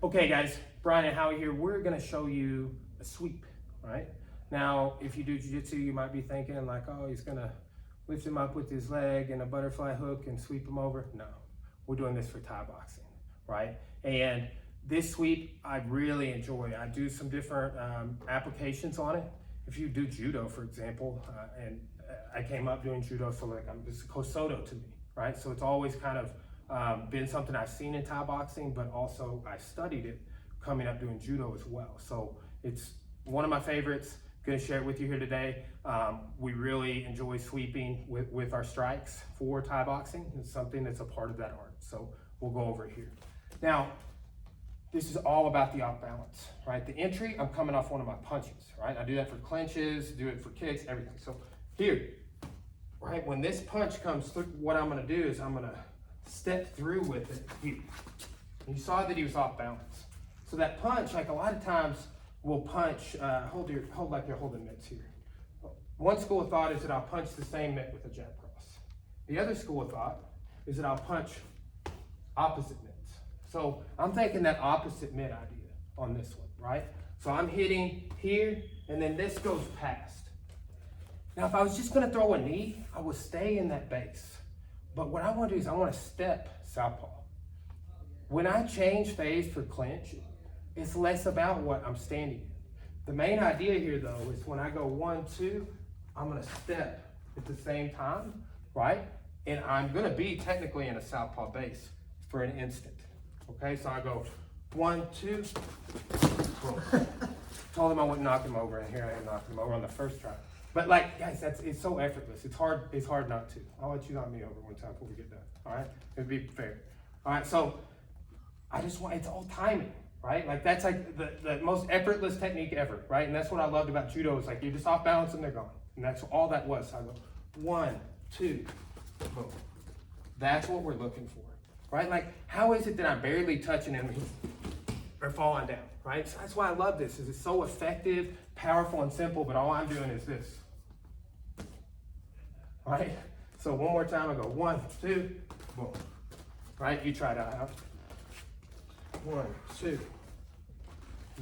Okay guys, Brian and Howie here. We're gonna show you a sweep, right? Now, if you do jiu-jitsu, you might be thinking like, oh, he's gonna lift him up with his leg and a butterfly hook and sweep him over. No, we're doing this for Thai boxing, right? And this sweep, I really enjoy. I do some different applications on it. If you do judo, for example, and I came up doing judo, so like it's Kosoto to me, right? So it's always kind of been something I've seen in Thai boxing, but also I studied it coming up doing judo as well. So it's one of my favorites. Gonna share it with you here today. We really enjoy sweeping with our strikes for Thai boxing. It's something that's a part of that art. So we'll go over it here. Now, this is all about the off balance, right? The entry, I'm coming off one of my punches, right? I do that for clinches, do it for kicks, everything. So here, right, when this punch comes through, what I'm gonna do is I'm gonna step through with it here. And you saw that he was off balance. So that punch, like a lot of times, we'll punch, hold like you're holding mitts here. One school of thought is that I'll punch the same mitt with a jab cross. The other school of thought is that I'll punch opposite mitts. So I'm taking that opposite mitt idea on this one, right? So I'm hitting here, and then this goes past. Now, if I was just gonna throw a knee, I would stay in that base. But what I wanna do is I wanna step southpaw. When I change phase for clinch, it's less about what I'm standing in. The main idea here though is when I go 1, 2, I'm gonna step at the same time, right? And I'm gonna be technically in a southpaw base for an instant. Okay, so I go 1, 2, boom. Told him I wouldn't knock him over, and here I am knocking him over on the first try. But like, guys, it's so effortless. It's hard not to. I'll let you knock me over one time before we get done, all right? It'd be fair. All right, so I just want, it's all timing, right? Like that's like the most effortless technique ever, right? And that's what I loved about judo, is like you're just off balance and they're gone. And that's all that was. So I go 1, 2, boom. That's what we're looking for, right? Like, how is it that I'm barely touching him or falling down, right? So that's why I love this, is it's so effective, powerful, and simple, but all I'm doing is this, right? So one more time, I go 1, 2, boom, right? You try that out. 1, 2.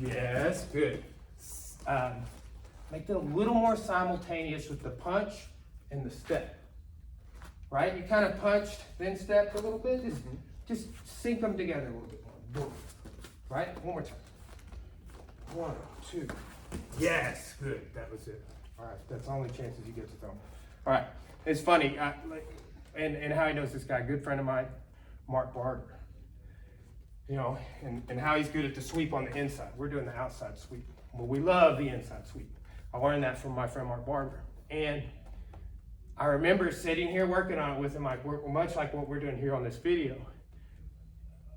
Yes, good. Make it a little more simultaneous with the punch and the step, right? You kind of punched, then stepped a little bit. Just sync them together a little bit more. Boom. Right? One more time. 1, 2. Yes, good. That was it. All right, that's the only chances you get to throw. All right, it's funny. And Howie knows this guy, good friend of mine, Mark Barter. You know, and how he's good at the sweep on the inside. We're doing the outside sweep. Well, we love the inside sweep. I learned that from my friend Mark Barter. And I remember sitting here working on it with him, like much like what we're doing here on this video.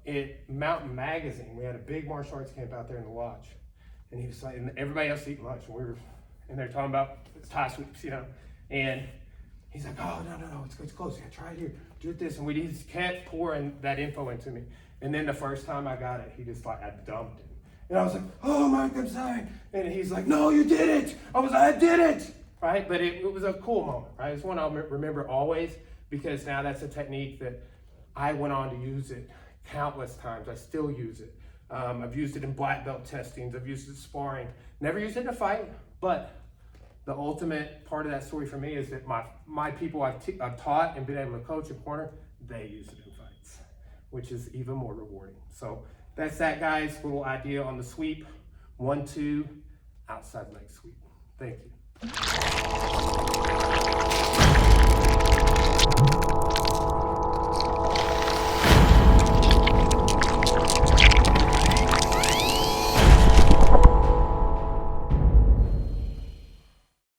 At Mountain Magazine, we had a big martial arts camp out there in the lodge. And he was like, and everybody else eating lunch, and they're talking about Thai sweeps, you know. And he's like, oh, no, it's close. Yeah, try it here, do it this. And we just kept pouring that info into me. And then the first time I got it, he just like, I dumped him. And I was like, oh, Mike, I'm sorry. And he's like, no, you did it. I was like, I did it, right? But it was a cool moment, right? It's one I'll remember always, because now that's a technique that I went on to use it countless times. I still use it. I've used it in black belt testings. I've used it sparring. Never used it in a fight, but the ultimate part of that story for me is that my people I've taught and been able to coach and corner, they use it in fights, which is even more rewarding. So that's that, guys. Little idea on the sweep. 1, 2, outside leg sweep. Thank you.